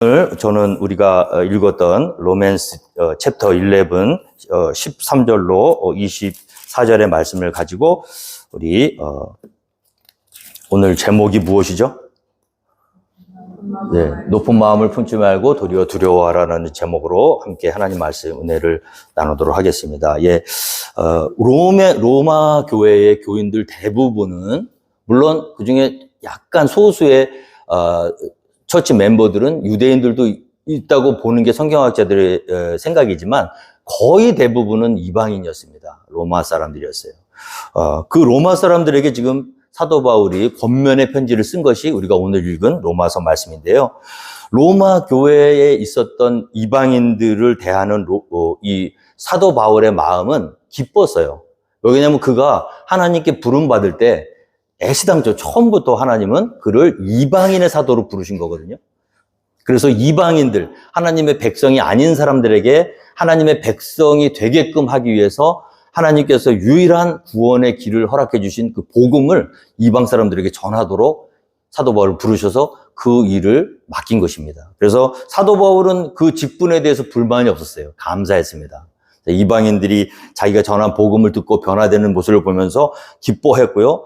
오늘 저는 우리가 읽었던 로맨스 챕터 11 13절로 24절의 말씀을 가지고 우리 오늘 제목이 무엇이죠? 네, 높은 마음을 품지 말고 도리어 두려워하라는 제목으로 함께 하나님 말씀 은혜를 나누도록 하겠습니다. 예, 로마 교회의 교인들 대부분은 물론 그 중에 약간 소수의 처치 멤버들은 유대인들도 있다고 보는 게 성경학자들의 생각이지만 거의 대부분은 이방인이었습니다. 로마 사람들이었어요. 그 로마 사람들에게 지금 사도 바울이 권면의 편지를 쓴 것이 우리가 오늘 읽은 로마서 말씀인데요. 로마 교회에 있었던 이방인들을 대하는 이 사도 바울의 마음은 기뻤어요. 왜냐하면 그가 하나님께 부름받을 때 애시당초 처음부터 하나님은 그를 이방인의 사도로 부르신 거거든요. 그래서 이방인들, 하나님의 백성이 아닌 사람들에게 하나님의 백성이 되게끔 하기 위해서 하나님께서 유일한 구원의 길을 허락해 주신 그 복음을 이방 사람들에게 전하도록 사도 바울을 부르셔서 그 일을 맡긴 것입니다. 그래서 사도 바울은 그 직분에 대해서 불만이 없었어요. 감사했습니다. 이방인들이 자기가 전한 복음을 듣고 변화되는 모습을 보면서 기뻐했고요.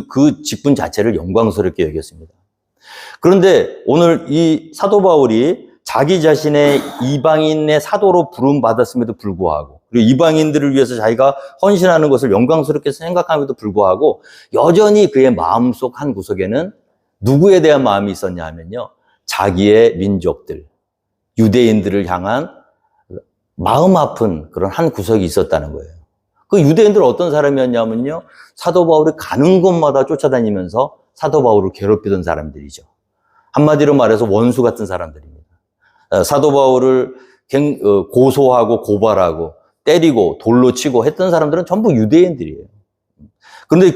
그 직분 자체를 영광스럽게 여겼습니다. 그런데 오늘 이 사도 바울이 자기 자신의 이방인의 사도로 부름받았음에도 불구하고 그리고 이방인들을 위해서 자기가 헌신하는 것을 영광스럽게 생각함에도 불구하고 여전히 그의 마음속 한 구석에는 누구에 대한 마음이 있었냐 하면요. 자기의 민족들, 유대인들을 향한 마음 아픈 그런 한 구석이 있었다는 거예요. 그 유대인들은 어떤 사람이었냐면요. 사도 바울이 가는 곳마다 쫓아다니면서 사도 바울을 괴롭히던 사람들이죠. 한마디로 말해서 원수 같은 사람들입니다. 사도 바울을 고소하고 고발하고 때리고 돌로 치고 했던 사람들은 전부 유대인들이에요. 그런데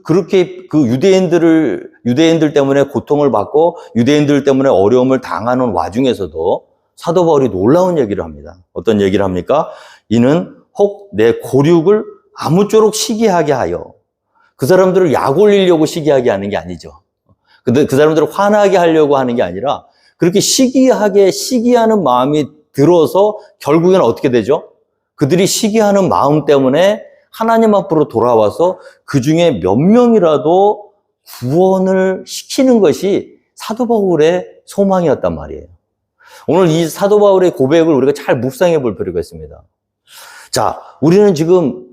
그렇게 유대인들 때문에 고통을 받고 유대인들 때문에 어려움을 당하는 와중에서도 사도 바울이 놀라운 얘기를 합니다. 어떤 얘기를 합니까? 이는 혹 내 고륙을 아무쪼록 시기하게 하여 그 사람들을 약 올리려고 시기하게 하는 게 아니죠. 그 사람들을 화나게 하려고 하는 게 아니라 그렇게 시기하는 마음이 들어서 결국에는 어떻게 되죠? 그들이 시기하는 마음 때문에 하나님 앞으로 돌아와서 그 중에 몇 명이라도 구원을 시키는 것이 사도 바울의 소망이었단 말이에요. 오늘 이 사도 바울의 고백을 우리가 잘 묵상해 볼 필요가 있습니다. 자, 우리는 지금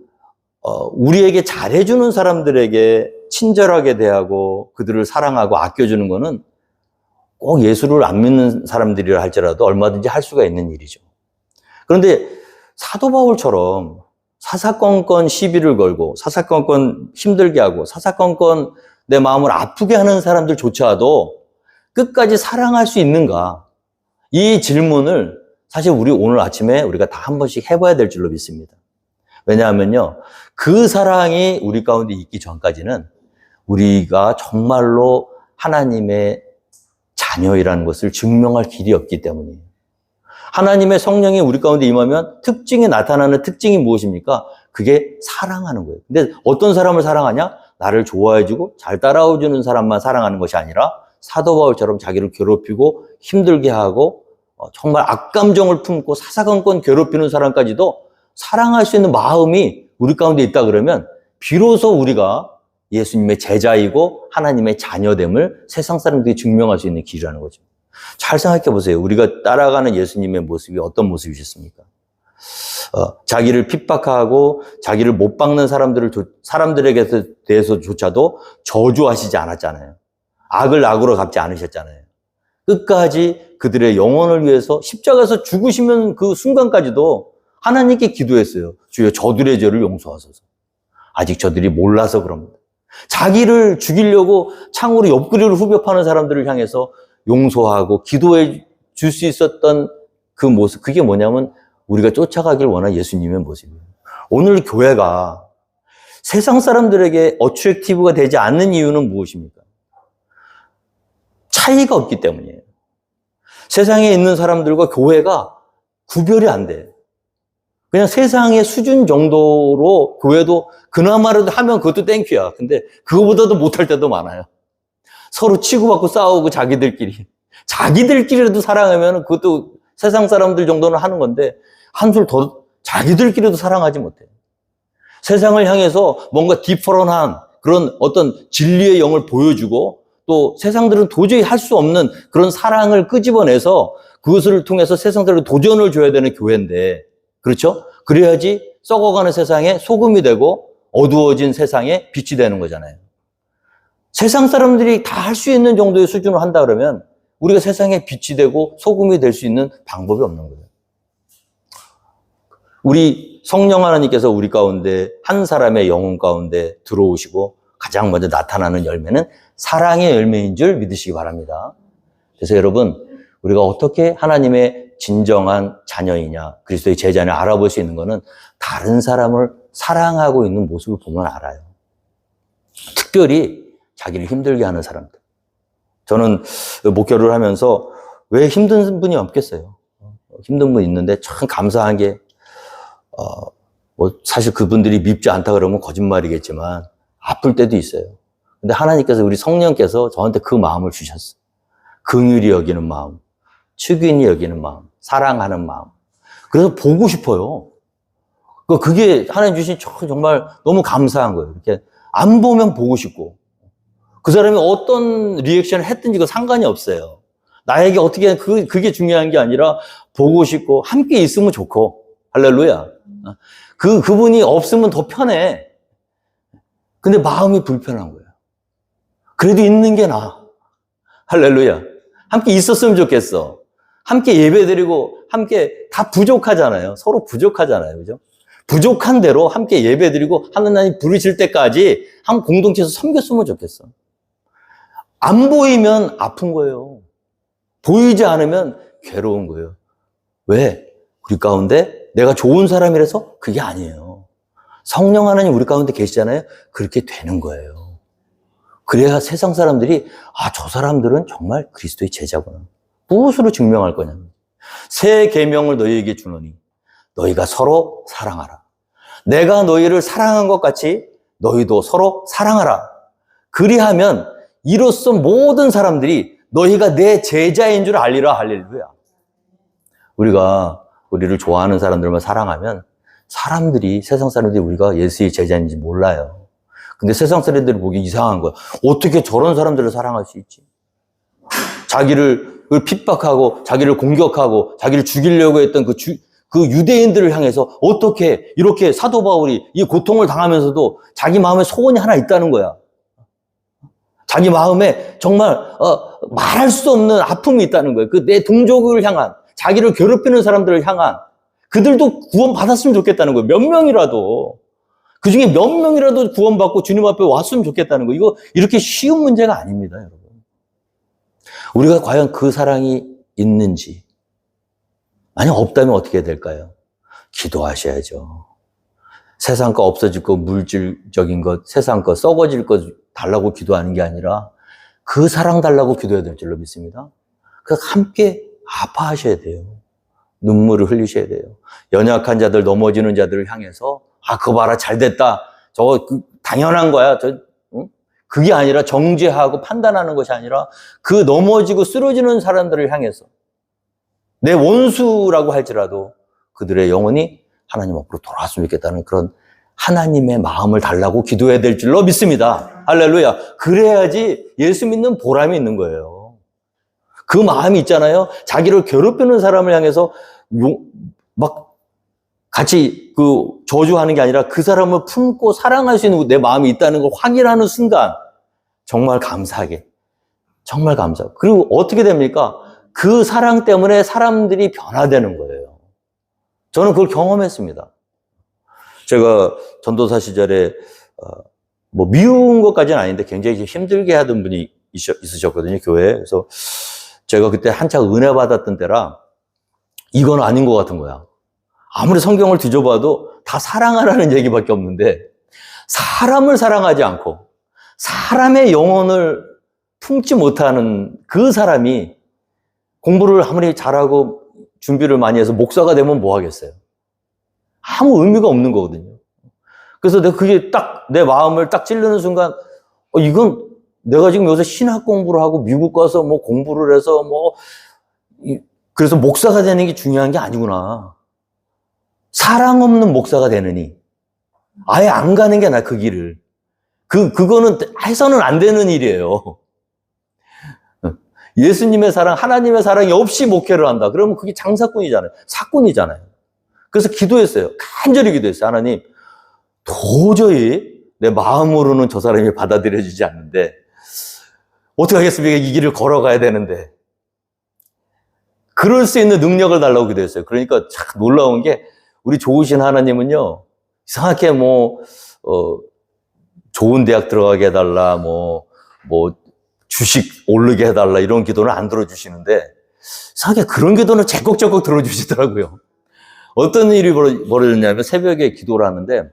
우리에게 잘해주는 사람들에게 친절하게 대하고 그들을 사랑하고 아껴주는 거는 꼭 예수를 안 믿는 사람들이라 할지라도 얼마든지 할 수가 있는 일이죠. 그런데 사도 바울처럼 사사건건 시비를 걸고 사사건건 힘들게 하고 사사건건 내 마음을 아프게 하는 사람들조차도 끝까지 사랑할 수 있는가? 이 질문을 사실 우리 오늘 아침에 우리가 다 한 번씩 해봐야 될 줄로 믿습니다. 왜냐하면요. 그 사랑이 우리 가운데 있기 전까지는 우리가 정말로 하나님의 자녀이라는 것을 증명할 길이 없기 때문이에요. 하나님의 성령이 우리 가운데 임하면 나타나는 특징이 무엇입니까? 그게 사랑하는 거예요. 근데 어떤 사람을 사랑하냐? 나를 좋아해주고 잘 따라와주는 사람만 사랑하는 것이 아니라 사도 바울처럼 자기를 괴롭히고 힘들게 하고 정말 악감정을 품고 사사건건 괴롭히는 사람까지도 사랑할 수 있는 마음이 우리 가운데 있다 그러면 비로소 우리가 예수님의 제자이고 하나님의 자녀됨을 세상 사람들이 증명할 수 있는 길이라는 거죠. 잘 생각해 보세요. 우리가 따라가는 예수님의 모습이 어떤 모습이셨습니까? 자기를 핍박하고 자기를 못 박는 사람들에게 대해서조차도 저주하시지 않았잖아요. 악을 악으로 갚지 않으셨잖아요. 끝까지 그들의 영혼을 위해서 십자가에서 죽으시면 그 순간까지도 하나님께 기도했어요. 주여 저들의 죄를 용서하소서. 아직 저들이 몰라서 그럽니다. 자기를 죽이려고 창으로 옆구리를 후벼 파는 사람들을 향해서 용서하고 기도해 줄 수 있었던 그 모습, 그게 뭐냐면 우리가 쫓아가길 원하는 예수님의 모습이에요. 오늘 교회가 세상 사람들에게 어트랙티브가 되지 않는 이유는 무엇입니까? 차이가 없기 때문이에요. 세상에 있는 사람들과 교회가 구별이 안 돼요. 그냥 세상의 수준 정도로 교회도 그나마라도 하면 그것도 땡큐야. 근데 그거보다도 못할 때도 많아요. 서로 치고받고 싸우고 자기들끼리. 자기들끼리라도 사랑하면 그것도 세상 사람들 정도는 하는 건데 한술 더 자기들끼리도 사랑하지 못해요. 세상을 향해서 뭔가 디퍼런한 그런 어떤 진리의 영을 보여주고 또 세상들은 도저히 할 수 없는 그런 사랑을 끄집어내서 그것을 통해서 세상들을 도전을 줘야 되는 교회인데, 그렇죠? 그래야지 썩어가는 세상에 소금이 되고 어두워진 세상에 빛이 되는 거잖아요. 세상 사람들이 다 할 수 있는 정도의 수준을 한다 그러면 우리가 세상에 빛이 되고 소금이 될 수 있는 방법이 없는 거예요. 우리 성령 하나님께서 우리 가운데 한 사람의 영혼 가운데 들어오시고 가장 먼저 나타나는 열매는 사랑의 열매인 줄 믿으시기 바랍니다. 그래서 여러분, 우리가 어떻게 하나님의 진정한 자녀이냐, 그리스도의 제자냐 알아볼 수 있는 것은 다른 사람을 사랑하고 있는 모습을 보면 알아요. 특별히 자기를 힘들게 하는 사람들. 저는 목회를 하면서 왜 힘든 분이 없겠어요. 힘든 분 있는데 참 감사한 게 사실 그분들이 밉지 않다 그러면 거짓말이겠지만 아플 때도 있어요. 근데 하나님께서 우리 성령께서 저한테 그 마음을 주셨어요. 긍휼히 여기는 마음, 측은히 여기는 마음, 사랑하는 마음. 그래서 보고 싶어요. 그게 하나님 주신 정말 너무 감사한 거예요. 이렇게 안 보면 보고 싶고 그 사람이 어떤 리액션을 했든지 그 상관이 없어요. 나에게 어떻게 그게 중요한 게 아니라 보고 싶고 함께 있으면 좋고 할렐루야. 그분이 없으면 더 편해. 근데 마음이 불편한 거예요. 그래도 있는 게 나아. 할렐루야. 함께 있었으면 좋겠어. 함께 예배드리고 함께 다 부족하잖아요. 서로 부족하잖아요. 그죠? 부족한 대로 함께 예배드리고 하나님 부르실 때까지 한 공동체에서 섬겼으면 좋겠어. 안 보이면 아픈 거예요. 보이지 않으면 괴로운 거예요. 왜? 우리 가운데 내가 좋은 사람이라서 그게 아니에요. 성령 하나님 우리 가운데 계시잖아요. 그렇게 되는 거예요. 그래야 세상 사람들이 저 사람들은 정말 그리스도의 제자구나. 무엇으로 증명할 거냐. 새 계명을 너희에게 주노니 너희가 서로 사랑하라. 내가 너희를 사랑한 것 같이 너희도 서로 사랑하라. 그리하면 이로써 모든 사람들이 너희가 내 제자인 줄 알리라. 할렐루야. 우리가 우리를 좋아하는 사람들만 사랑하면 사람들이, 세상 사람들이 우리가 예수의 제자인지 몰라요. 근데 세상 사람들이 보기 이상한 거야. 어떻게 저런 사람들을 사랑할 수 있지? 자기를 핍박하고 자기를 공격하고 자기를 죽이려고 했던 그 유대인들을 향해서 어떻게 이렇게 사도 바울이 이 고통을 당하면서도 자기 마음에 소원이 하나 있다는 거야. 자기 마음에 정말 말할 수 없는 아픔이 있다는 거예요. 그 내 동족을 향한, 자기를 괴롭히는 사람들을 향한, 그들도 구원받았으면 좋겠다는 거예요. 몇 명이라도. 그중에 몇 명이라도 구원받고 주님 앞에 왔으면 좋겠다는 거예요. 이거 이렇게 쉬운 문제가 아닙니다, 여러분. 우리가 과연 그 사랑이 있는지, 만약 없다면 어떻게 될까요? 기도하셔야죠. 세상 거 없어질 거, 물질적인 것, 세상 거 썩어질 거 달라고 기도하는 게 아니라 그 사랑 달라고 기도해야 될 줄로 믿습니다. 그래서 함께 아파하셔야 돼요. 눈물을 흘리셔야 돼요. 연약한 자들, 넘어지는 자들을 향해서 그거 봐라, 잘 됐다. 저거 당연한 거야. 그게 아니라 정죄하고 판단하는 것이 아니라 그 넘어지고 쓰러지는 사람들을 향해서 내 원수라고 할지라도 그들의 영혼이 하나님 앞으로 돌아왔으면 좋겠다는 그런 하나님의 마음을 달라고 기도해야 될 줄로 믿습니다. 할렐루야. 그래야지 예수 믿는 보람이 있는 거예요. 그 마음이 있잖아요. 자기를 괴롭히는 사람을 향해서 막 같이 저주하는 게 아니라 그 사람을 품고 사랑할 수 있는 내 마음이 있다는 걸 확인하는 순간 정말 감사하게, 정말 감사하고. 그리고 어떻게 됩니까? 그 사랑 때문에 사람들이 변화되는 거예요. 저는 그걸 경험했습니다. 제가 전도사 시절에 미운 것까지는 아닌데 굉장히 힘들게 하던 분이 있으셨거든요, 교회에. 그래서 제가 그때 한창 은혜 받았던 때라 이건 아닌 것 같은 거야. 아무리 성경을 뒤져봐도 다 사랑하라는 얘기밖에 없는데 사람을 사랑하지 않고 사람의 영혼을 품지 못하는 그 사람이 공부를 아무리 잘하고 준비를 많이 해서 목사가 되면 뭐 하겠어요? 아무 의미가 없는 거거든요. 그래서 내가 그게 딱 내 마음을 딱 찌르는 순간 이건 내가 지금 여기서 신학 공부를 하고 미국 가서 뭐 공부를 해서 그래서 목사가 되는 게 중요한 게 아니구나. 사랑 없는 목사가 되느니 아예 안 가는 게 나아, 그 길을. 그거는 해서는 안 되는 일이에요. 예수님의 사랑, 하나님의 사랑이 없이 목회를 한다. 그러면 그게 장사꾼이잖아요. 사꾼이잖아요. 그래서 기도했어요. 간절히 기도했어요. 하나님, 도저히 내 마음으로는 저 사람이 받아들여지지 않는데 어떻게 하겠습니까? 이 길을 걸어가야 되는데. 그럴 수 있는 능력을 달라고 기도했어요. 그러니까 참 놀라운 게 우리 좋으신 하나님은요, 이상하게 좋은 대학 들어가게 해달라, 주식 오르게 해달라, 이런 기도는 안 들어주시는데, 이상하게 그런 기도는 적극적극 들어주시더라고요. 어떤 일이 벌어졌냐면, 새벽에 기도를 하는데,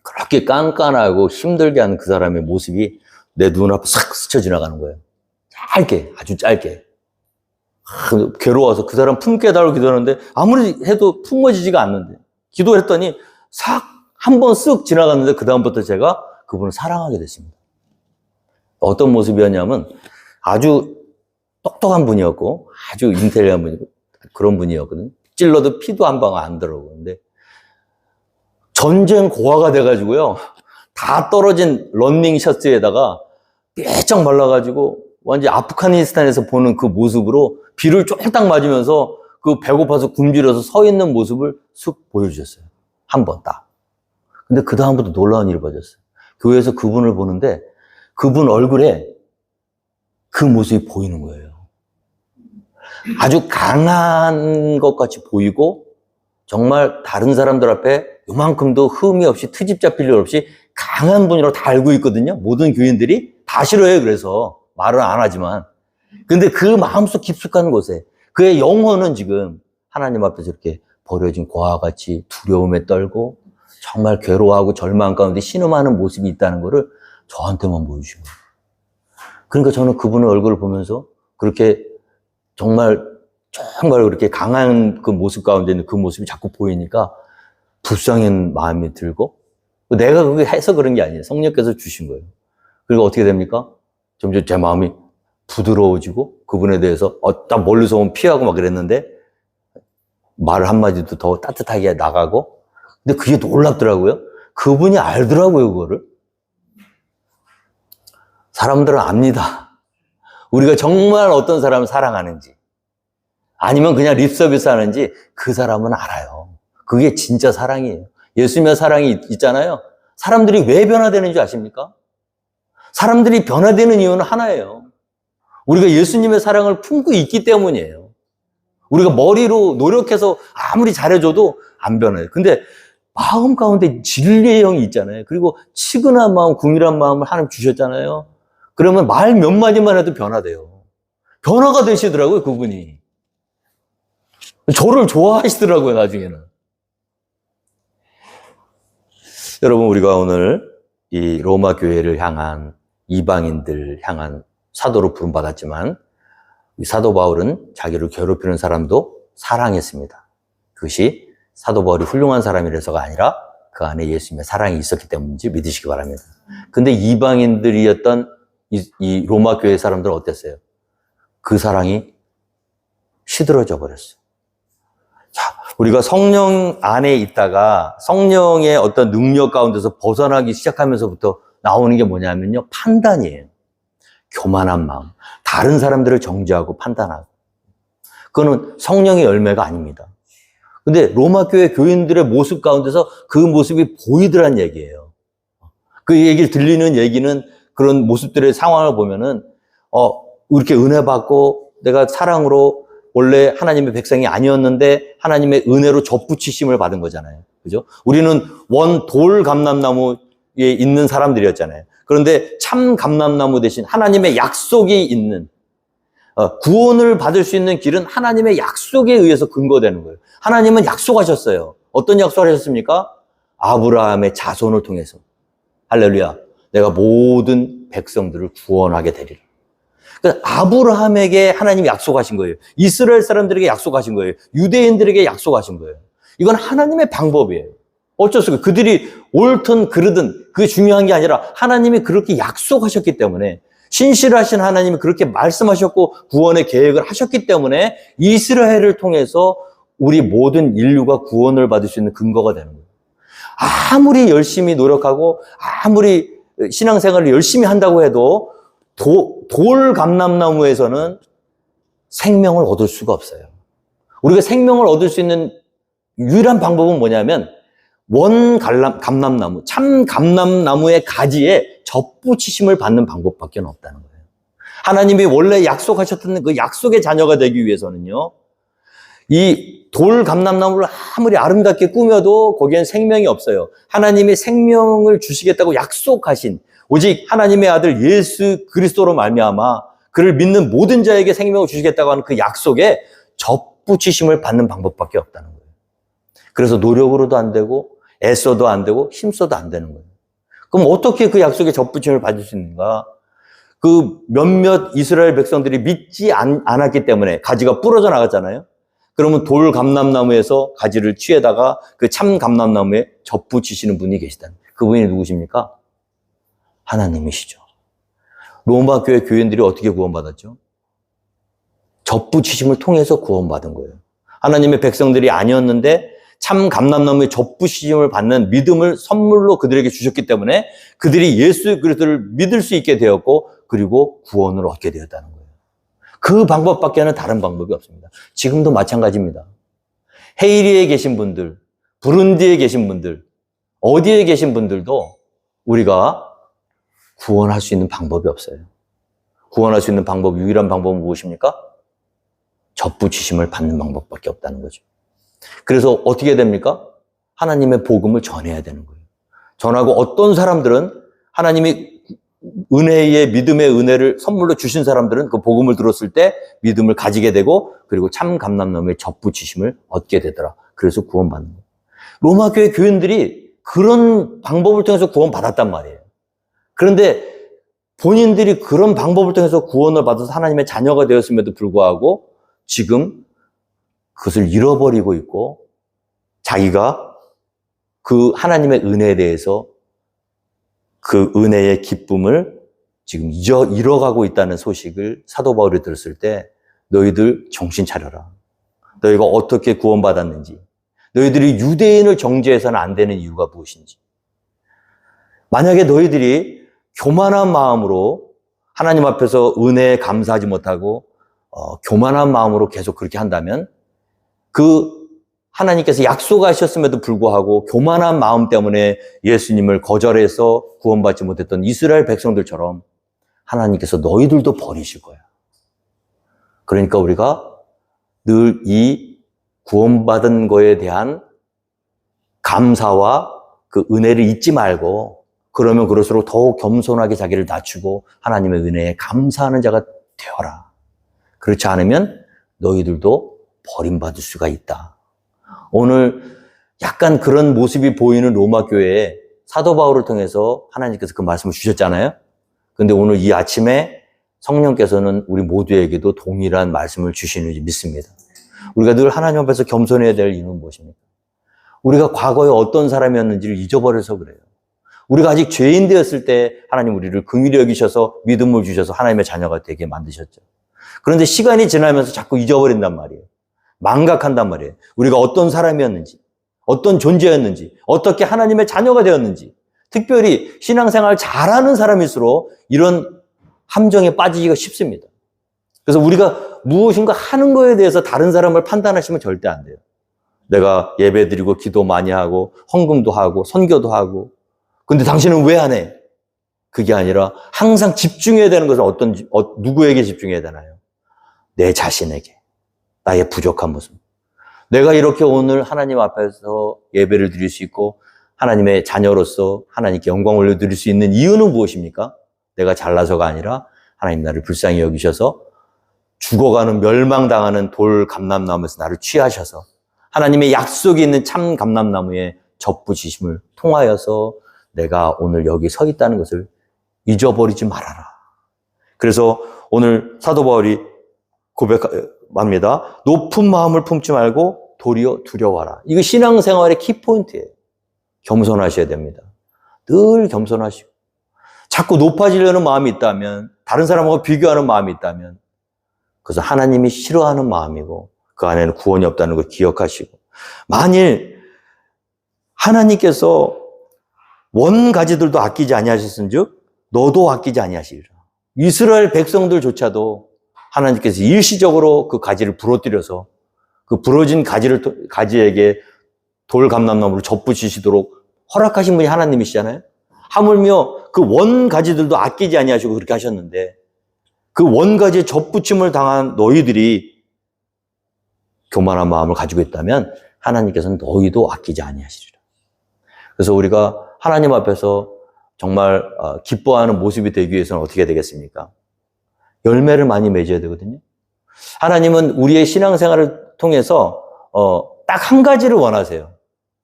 그렇게 깐깐하고 힘들게 하는 그 사람의 모습이 내 눈앞에 싹 스쳐 지나가는 거예요. 짧게, 아주 짧게. 괴로워서 그 사람 품게 해달라고 기도하는데, 아무리 해도 품어지지가 않는데, 기도했더니, 한 번 쓱 지나갔는데, 그다음부터 제가 그분을 사랑하게 됐습니다. 어떤 모습이었냐면 아주 똑똑한 분이었고 아주 인텔리한 분이고 그런 분이었거든요. 찔러도 피도 한 방 안 들어오고. 근데 전쟁 고아가 돼가지고요, 다 떨어진 러닝 셔츠에다가 삐쩍 말라가지고 완전 아프가니스탄에서 보는 그 모습으로 비를 쫄딱 맞으면서 그 배고파서 굶주려서 서 있는 모습을 쑥 보여주셨어요. 한 번 딱. 근데 그 다음부터 놀라운 일이 벌어졌어요. 교회에서 그분을 보는데 그분 얼굴에 그 모습이 보이는 거예요. 아주 강한 것 같이 보이고 정말 다른 사람들 앞에 요만큼도 흠이 없이 트집 잡힐 일 없이 강한 분이라고 다 알고 있거든요. 모든 교인들이 다 싫어해요. 그래서 말은 안 하지만. 근데 그 마음속 깊숙한 곳에 그의 영혼은 지금 하나님 앞에서 이렇게 버려진 고아와 같이 두려움에 떨고 정말 괴로워하고 절망 가운데 신음하는 모습이 있다는 거를 저한테만 보여주신 거예요. 그러니까 저는 그분의 얼굴을 보면서 그렇게 정말 그렇게 강한 그 모습 가운데 있는 그 모습이 자꾸 보이니까 불쌍한 마음이 들고, 내가 그게 해서 그런 게 아니에요. 성령께서 주신 거예요. 그리고 어떻게 됩니까? 점점 제 마음이 부드러워지고 그분에 대해서 딱 멀리서 오면 피하고 막 그랬는데 말 한마디도 더 따뜻하게 나가고. 근데 그게 놀랍더라고요. 그분이 알더라고요, 그거를. 사람들은 압니다. 우리가 정말 어떤 사람을 사랑하는지, 아니면 그냥 립서비스 하는지 그 사람은 알아요. 그게 진짜 사랑이에요. 예수님의 사랑이 있잖아요. 사람들이 왜 변화되는지 아십니까? 사람들이 변화되는 이유는 하나예요. 우리가 예수님의 사랑을 품고 있기 때문이에요. 우리가 머리로 노력해서 아무리 잘해줘도 안 변해요. 근데 마음 가운데 진리의 영이 있잖아요. 그리고 치근한 마음, 궁일한 마음을 하나님 주셨잖아요. 그러면 말 몇 마디만 해도 변화돼요. 변화가 되시더라고요, 그분이. 저를 좋아하시더라고요, 나중에는. 여러분, 우리가 오늘 이 로마 교회를 향한, 이방인들 향한 사도로 부름받았지만 이 사도 바울은 자기를 괴롭히는 사람도 사랑했습니다. 그것이 사도 바울이 훌륭한 사람이라서가 아니라 그 안에 예수님의 사랑이 있었기 때문인지 믿으시기 바랍니다. 근데 이방인들이었던 이 로마 교회 사람들은 어땠어요? 그 사랑이 시들어져 버렸어요. 자, 우리가 성령 안에 있다가 성령의 어떤 능력 가운데서 벗어나기 시작하면서부터 나오는 게 뭐냐면요, 판단이에요. 교만한 마음, 다른 사람들을 정죄하고 판단하고. 그거는 성령의 열매가 아닙니다. 근데 로마 교회 교인들의 모습 가운데서 그 모습이 보이더란 얘기예요. 그 얘기를 들리는 얘기는 그런 모습들의 상황을 보면은 이렇게 은혜 받고 내가 사랑으로 원래 하나님의 백성이 아니었는데 하나님의 은혜로 접붙이심을 받은 거잖아요. 그죠? 우리는 원 돌 감람나무에 있는 사람들이었잖아요. 그런데 참 감람나무 대신 하나님의 약속이 있는, 구원을 받을 수 있는 길은 하나님의 약속에 의해서 근거되는 거예요. 하나님은 약속하셨어요. 어떤 약속을 하셨습니까? 아브라함의 자손을 통해서. 할렐루야. 내가 모든 백성들을 구원하게 되리라. 그러니까 아브라함에게 하나님이 약속하신 거예요. 이스라엘 사람들에게 약속하신 거예요. 유대인들에게 약속하신 거예요. 이건 하나님의 방법이에요. 어쩔 수 없어요. 그들이 옳든 그르든 그게 중요한 게 아니라 하나님이 그렇게 약속하셨기 때문에 신실하신 하나님이 그렇게 말씀하셨고 구원의 계획을 하셨기 때문에 이스라엘을 통해서 우리 모든 인류가 구원을 받을 수 있는 근거가 되는 거예요. 아무리 열심히 노력하고 아무리 신앙생활을 열심히 한다고 해도 돌 감람나무에서는 생명을 얻을 수가 없어요. 우리가 생명을 얻을 수 있는 유일한 방법은 뭐냐면 감람나무, 참 감람나무의 가지에 접붙이심을 받는 방법밖에 없다는 거예요. 하나님이 원래 약속하셨던 그 약속의 자녀가 되기 위해서는요, 이 돌 감람나무를 아무리 아름답게 꾸며도 거기엔 생명이 없어요. 하나님이 생명을 주시겠다고 약속하신 오직 하나님의 아들 예수 그리스도로 말미암아 그를 믿는 모든 자에게 생명을 주시겠다고 하는 그 약속에 접붙이심을 받는 방법밖에 없다는 거예요. 그래서 노력으로도 안 되고 애써도 안 되고 힘써도 안 되는 거예요. 그럼 어떻게 그 약속에 접붙임을 받을 수 있는가? 그 몇몇 이스라엘 백성들이 믿지 않았기 때문에 가지가 부러져 나갔잖아요. 그러면 돌 감람나무에서 가지를 취해다가 그 참 감람나무에 접붙이시는 분이 계시다는 거예요. 그분이 누구십니까? 하나님이시죠. 로마 교회 교인들이 어떻게 구원받았죠? 접붙이심을 통해서 구원받은 거예요. 하나님의 백성들이 아니었는데 참 감람나무의 접붙이심을 받는 믿음을 선물로 그들에게 주셨기 때문에 그들이 예수 그리스도를 믿을 수 있게 되었고 그리고 구원을 얻게 되었다는 거예요. 그 방법밖에는 다른 방법이 없습니다. 지금도 마찬가지입니다. 헤이리에 계신 분들, 부룬디에 계신 분들, 어디에 계신 분들도 우리가 구원할 수 있는 방법이 없어요. 구원할 수 있는 방법, 유일한 방법은 무엇입니까? 접붙이심을 받는 방법밖에 없다는 거죠. 그래서 어떻게 됩니까? 하나님의 복음을 전해야 되는 거예요. 전하고 어떤 사람들은 하나님이 은혜의 믿음의 은혜를 선물로 주신 사람들은 그 복음을 들었을 때 믿음을 가지게 되고 그리고 참 감람나무의 접붙이심을 얻게 되더라. 그래서 구원받는 거예요. 로마 교회 교인들이 그런 방법을 통해서 구원받았단 말이에요. 그런데 본인들이 그런 방법을 통해서 구원을 받아서 하나님의 자녀가 되었음에도 불구하고 지금 그것을 잃어버리고 있고 자기가 그 하나님의 은혜에 대해서 그 은혜의 기쁨을 지금 잃어가고 있다는 소식을 사도 바울이 들었을 때 너희들 정신 차려라. 너희가 어떻게 구원받았는지, 너희들이 유대인을 정죄해서는 안 되는 이유가 무엇인지. 만약에 너희들이 교만한 마음으로 하나님 앞에서 은혜에 감사하지 못하고 교만한 마음으로 계속 그렇게 한다면 그 하나님께서 약속하셨음에도 불구하고 교만한 마음 때문에 예수님을 거절해서 구원받지 못했던 이스라엘 백성들처럼 하나님께서 너희들도 버리실 거야. 그러니까 우리가 늘 이 구원받은 거에 대한 감사와 그 은혜를 잊지 말고 그러면 그럴수록 더욱 겸손하게 자기를 낮추고 하나님의 은혜에 감사하는 자가 되어라. 그렇지 않으면 너희들도 버림받을 수가 있다. 오늘 약간 그런 모습이 보이는 로마 교회에 사도 바울을 통해서 하나님께서 그 말씀을 주셨잖아요. 그런데 오늘 이 아침에 성령께서는 우리 모두에게도 동일한 말씀을 주시는지 믿습니다. 우리가 늘 하나님 앞에서 겸손해야 될 이유는 무엇입니까? 우리가 과거에 어떤 사람이었는지를 잊어버려서 그래요. 우리가 아직 죄인 되었을 때 하나님 우리를 긍휼히 여기셔서 믿음을 주셔서 하나님의 자녀가 되게 만드셨죠. 그런데 시간이 지나면서 자꾸 잊어버린단 말이에요. 망각한단 말이에요. 우리가 어떤 사람이었는지, 어떤 존재였는지, 어떻게 하나님의 자녀가 되었는지. 특별히 신앙생활 잘하는 사람일수록 이런 함정에 빠지기가 쉽습니다. 그래서 우리가 무엇인가 하는 거에 대해서 다른 사람을 판단하시면 절대 안 돼요. 내가 예배드리고 기도 많이 하고 헌금도 하고 선교도 하고 근데 당신은 왜 안 해? 그게 아니라 항상 집중해야 되는 것은 누구에게 집중해야 되나요? 내 자신에게. 나의 부족한 모습. 내가 이렇게 오늘 하나님 앞에서 예배를 드릴 수 있고 하나님의 자녀로서 하나님께 영광을 올려드릴 수 있는 이유는 무엇입니까? 내가 잘나서가 아니라 하나님 나를 불쌍히 여기셔서 죽어가는 멸망당하는 돌 감람나무에서 나를 취하셔서 하나님의 약속이 있는 참 감람나무에 접붙이심을 통하여서 내가 오늘 여기 서 있다는 것을 잊어버리지 말아라. 그래서 오늘 사도 바울이 고백합니다. 높은 마음을 품지 말고 도리어 두려워하라. 이거 신앙생활의 키포인트예요. 겸손하셔야 됩니다. 늘 겸손하시고 자꾸 높아지려는 마음이 있다면 다른 사람하고 비교하는 마음이 있다면 그것은 하나님이 싫어하는 마음이고 그 안에는 구원이 없다는 걸 기억하시고, 만일 하나님께서 원가지들도 아끼지 아니하셨은즉 너도 아끼지 아니하시리라. 이스라엘 백성들조차도 하나님께서 일시적으로 그 가지를 부러뜨려서 그 부러진 가지에게 돌 감람나무를 접붙이시도록 허락하신 분이 하나님이시잖아요. 하물며 그 원가지들도 아끼지 아니하시고 그렇게 하셨는데, 그 원가지에 접붙임을 당한 너희들이 교만한 마음을 가지고 있다면 하나님께서는 너희도 아끼지 아니하시리라. 그래서 우리가 하나님 앞에서 정말 기뻐하는 모습이 되기 위해서는 어떻게 되겠습니까? 열매를 많이 맺어야 되거든요. 하나님은 우리의 신앙생활을 통해서 딱 한 가지를 원하세요.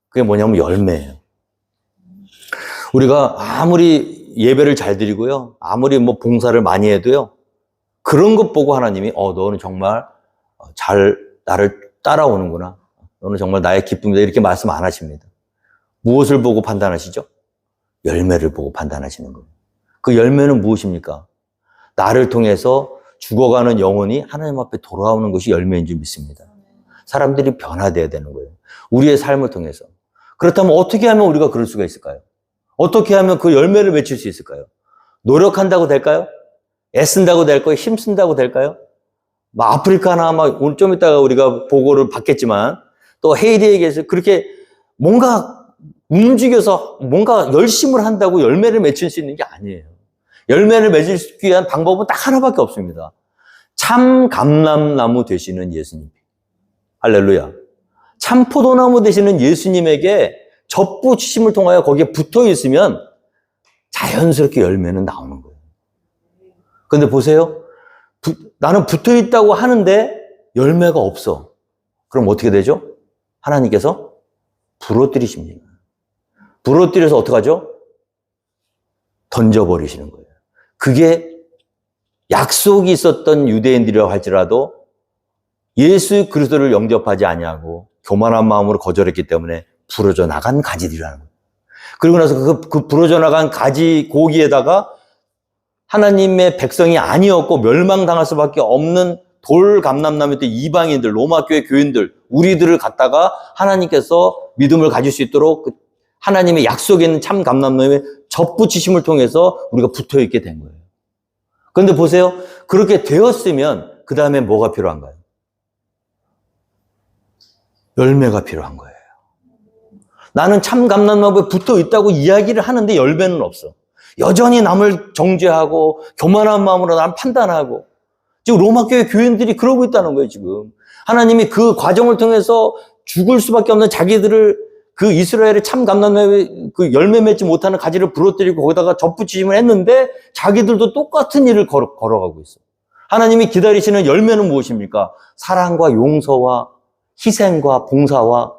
그게 뭐냐면 열매예요. 우리가 아무리 예배를 잘 드리고요, 아무리 뭐 봉사를 많이 해도요, 그런 것 보고 하나님이 너는 정말 잘 나를 따라오는구나, 너는 정말 나의 기쁨이다, 이렇게 말씀 안 하십니다. 무엇을 보고 판단하시죠? 열매를 보고 판단하시는 거예요. 그 열매는 무엇입니까? 나를 통해서 죽어가는 영혼이 하나님 앞에 돌아오는 것이 열매인 줄 믿습니다. 사람들이 변화되어야 되는 거예요. 우리의 삶을 통해서. 그렇다면 어떻게 하면 우리가 그럴 수가 있을까요? 어떻게 하면 그 열매를 맺힐 수 있을까요? 노력한다고 될까요? 애쓴다고 될까요? 힘쓴다고 될까요? 아프리카나 오늘 좀 이따가 우리가 보고를 받겠지만 또 헤이티에게서 그렇게 뭔가 움직여서 뭔가 열심을 한다고 열매를 맺힐 수 있는 게 아니에요. 열매를 맺을 수 위한 방법은 딱 하나밖에 없습니다. 참 감람나무 되시는 예수님. 할렐루야. 참 포도나무 되시는 예수님에게 접붙이심을 통하여 거기에 붙어 있으면 자연스럽게 열매는 나오는 거예요. 그런데 보세요. 나는 붙어 있다고 하는데 열매가 없어. 그럼 어떻게 되죠? 하나님께서 부러뜨리십니다. 부러뜨려서 어떡하죠? 던져버리시는 거예요. 그게 약속이 있었던 유대인들이라고 할지라도 예수 그리스도를 영접하지 아니하고 교만한 마음으로 거절했기 때문에 부러져 나간 가지들이라는 거예요. 그리고 나서 그 부러져 나간 가지 고기에다가 하나님의 백성이 아니었고 멸망당할 수밖에 없는 돌 감람나무 때 이방인들, 로마교회 교인들, 우리들을 갖다가 하나님께서 믿음을 가질 수 있도록 하나님의 약속에 있는 참 감람나무에 접붙이심을 통해서 우리가 붙어 있게 된 거예요. 그런데 보세요. 그렇게 되었으면 그 다음에 뭐가 필요한가요? 열매가 필요한 거예요. 나는 참 감람나무에 붙어 있다고 이야기를 하는데 열매는 없어. 여전히 남을 정죄하고 교만한 마음으로 남 판단하고, 지금 로마교회 교인들이 그러고 있다는 거예요, 지금. 하나님이 그 과정을 통해서 죽을 수밖에 없는 자기들을 그 이스라엘의 참 감람나무에 그 열매 맺지 못하는 가지를 부러뜨리고 거기다가 접붙이심을 했는데 자기들도 똑같은 일을 걸어가고 있어. 하나님이 기다리시는 열매는 무엇입니까? 사랑과 용서와 희생과 봉사와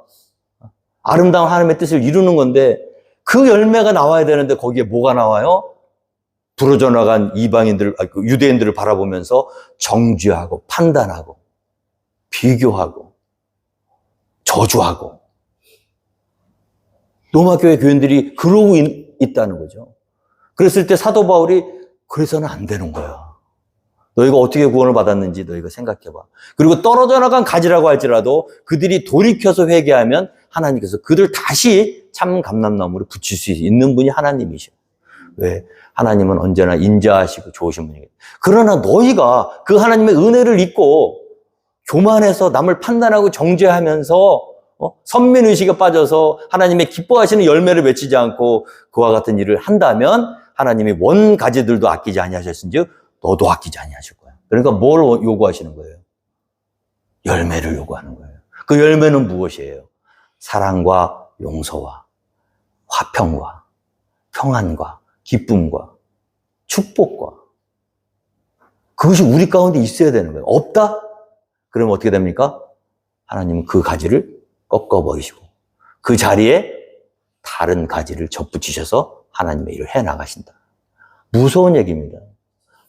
아름다운 하나님의 뜻을 이루는 건데 그 열매가 나와야 되는데 거기에 뭐가 나와요? 부러져 나간 이방인들, 유대인들을 바라보면서 정죄하고 판단하고 비교하고 저주하고, 로마교회 교인들이 그러고 있다는 거죠. 그랬을 때 사도 바울이 그래서는 안 되는 거야. 너희가 어떻게 구원을 받았는지 너희가 생각해봐. 그리고 떨어져 나간 가지라고 할지라도 그들이 돌이켜서 회개하면 하나님께서 그들 다시 참 감람나무를 붙일 수 있는 분이 하나님이셔. 왜? 하나님은 언제나 인자하시고 좋으신 분이에요. 그러나 너희가 그 하나님의 은혜를 잊고 교만해서 남을 판단하고 정죄하면서 선민의식에 빠져서 하나님의 기뻐하시는 열매를 맺히지 않고 그와 같은 일을 한다면 하나님이 원 가지들도 아끼지 아니하셨은즉 너도 아끼지 아니하실 거야. 그러니까 뭘 요구하시는 거예요? 열매를 요구하는 거예요. 그 열매는 무엇이에요? 사랑과 용서와 화평과 평안과 기쁨과 축복과, 그것이 우리 가운데 있어야 되는 거예요. 없다? 그러면 어떻게 됩니까? 하나님은 그 가지를 꺾어버리시고 그 자리에 다른 가지를 접붙이셔서 하나님의 일을 해나가신다. 무서운 얘기입니다.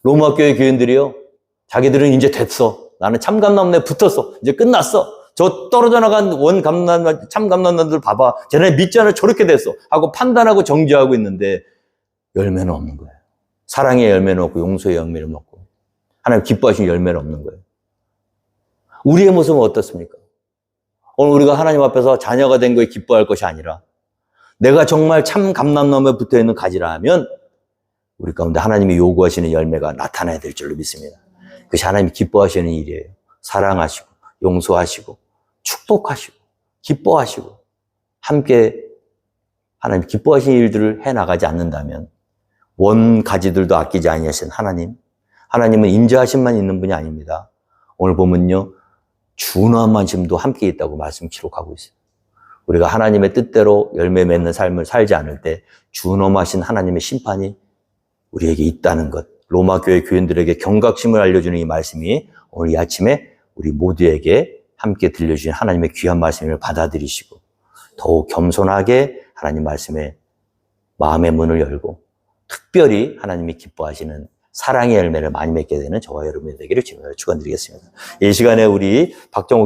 로마교회 교인들이요, 자기들은 이제 됐어. 나는 참감람나무에 붙었어. 이제 끝났어. 저 떨어져 나간 참감람나무들 봐봐. 쟤네 믿지 않아 저렇게 됐어. 하고 판단하고 정죄하고 있는데 열매는 없는 거예요. 사랑의 열매는 없고 용서의 열매는 없고 하나님 기뻐하시는 열매는 없는 거예요. 우리의 모습은 어떻습니까? 오늘 우리가 하나님 앞에서 자녀가 된 거에 기뻐할 것이 아니라 내가 정말 참 감람나무에 붙어있는 가지라 하면 우리 가운데 하나님이 요구하시는 열매가 나타나야 될 줄로 믿습니다. 그것이 하나님이 기뻐하시는 일이에요. 사랑하시고 용서하시고 축복하시고 기뻐하시고 함께 하나님 기뻐하시는 일들을 해나가지 않는다면 원 가지들도 아끼지 아니하신 하나님은 인자하심만 있는 분이 아닙니다. 오늘 보면요 준엄하심도 함께 있다고 말씀 기록하고 있어요. 우리가 하나님의 뜻대로 열매 맺는 삶을 살지 않을 때 준엄하신 하나님의 심판이 우리에게 있다는 것, 로마 교회 교인들에게 경각심을 알려주는 이 말씀이 오늘 이 아침에 우리 모두에게 함께 들려주신 하나님의 귀한 말씀을 받아들이시고 더욱 겸손하게 하나님 말씀에 마음의 문을 열고 특별히 하나님이 기뻐하시는 사랑의 열매를 많이 맺게 되는 저와 여러분이 되기를 주님으로 축원드리겠습니다. 이 시간에 우리 박정욱